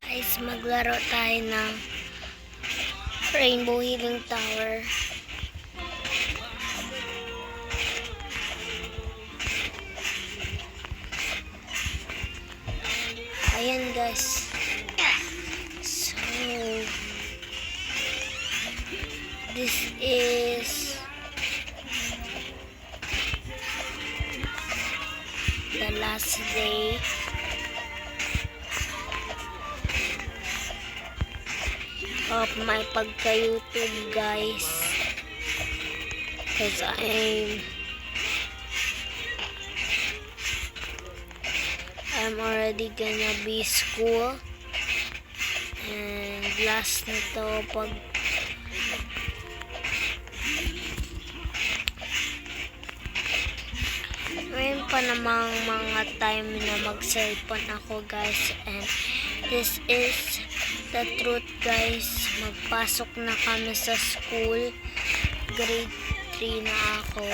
Guys, maglaro tayo ng Rainbow Healing Tower. Ayan guys. So, this is the last day. Of my pagka-YouTube, guys, because I'm already gonna be school, and last na to pag mayroon pa namang mga time na mag-cellphone ako, guys, and this is the truth, guys. Magpasok na kami sa school. Grade 3 na ako.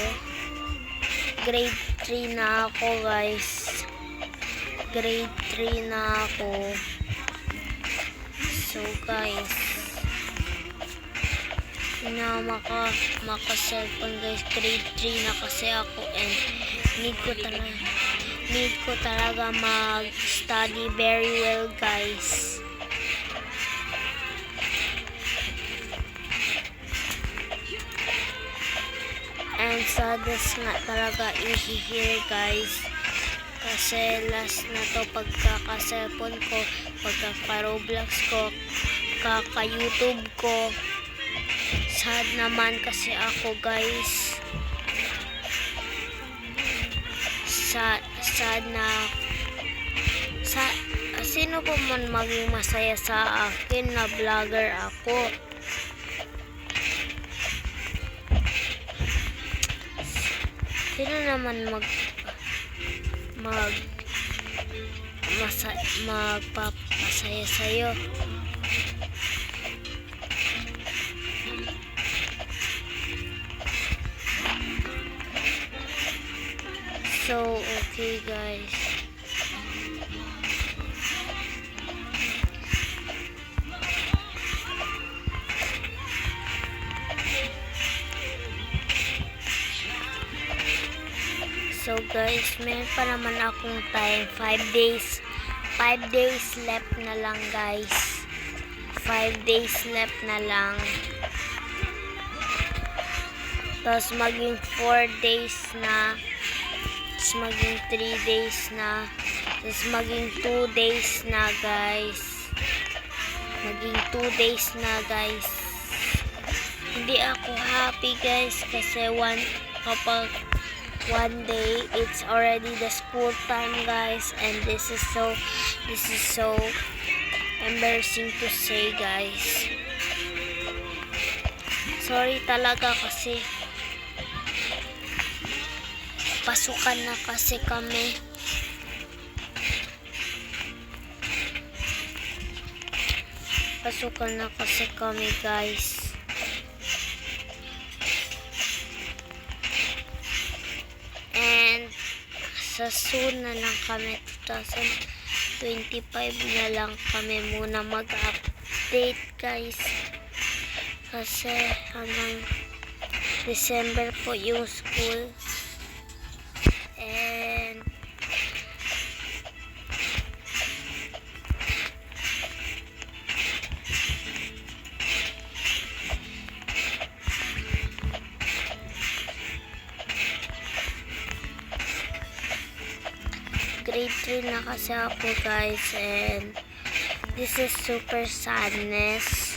Grade 3 na ako, guys. Grade 3 na ako. So, guys, na maka-cellphone, guys. Grade 3 na kasi ako, and need ko talaga mag-study very well, guys. And saddest nga talaga i-hear, guys, kasi last na to pagkaka-cellphone ko, pagkaka-Roblox ko, kaka-YouTube ko. Sad naman kasi ako, guys. Sad na sino po man maging masaya sa akin na vlogger ako. Sino naman magpapasaya sa'yo? So, okay, guys. So, guys, meron pa naman akong time. 5 days. 5 days left na lang, guys. 5 days left na lang. Tapos, maging 4 days na. Tapos, maging 3 days na. Tapos, maging 2 days na, guys. Maging 2 days na, guys. Hindi ako happy, guys, kasi kapag one day it's already the school time, guys, and this is so embarrassing to say, guys. Sorry talaga kasi pasukan na kasi kami. Pasukan na kasi kami, guys. And sa soon na lang kami, 2025 na lang kami muna mag-update, guys, kasi hanggang December po yung school. And grade 3 na kasi ako, guys, and this is super sadness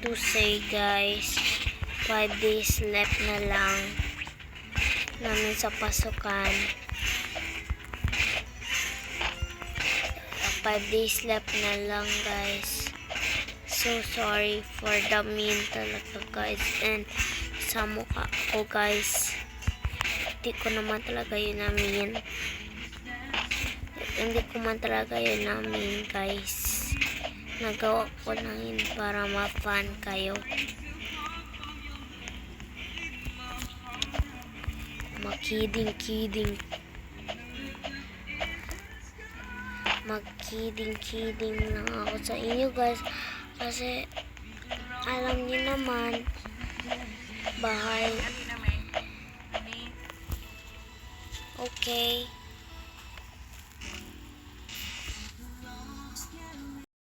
to say, guys. 5 days left na lang namin sa pasukan. 5 days left na lang, guys. So sorry for the mean talaga, guys, and sa mukha ko, guys. Hindi ko naman talaga yun namin. Hindi ko man talaga yun namin, guys. Nagawa ko lang yun para ma-fun kayo. Makidding. magkiding-kiding lang ako sa inyo guys. Kasi alam niyo naman, bahay. Okay.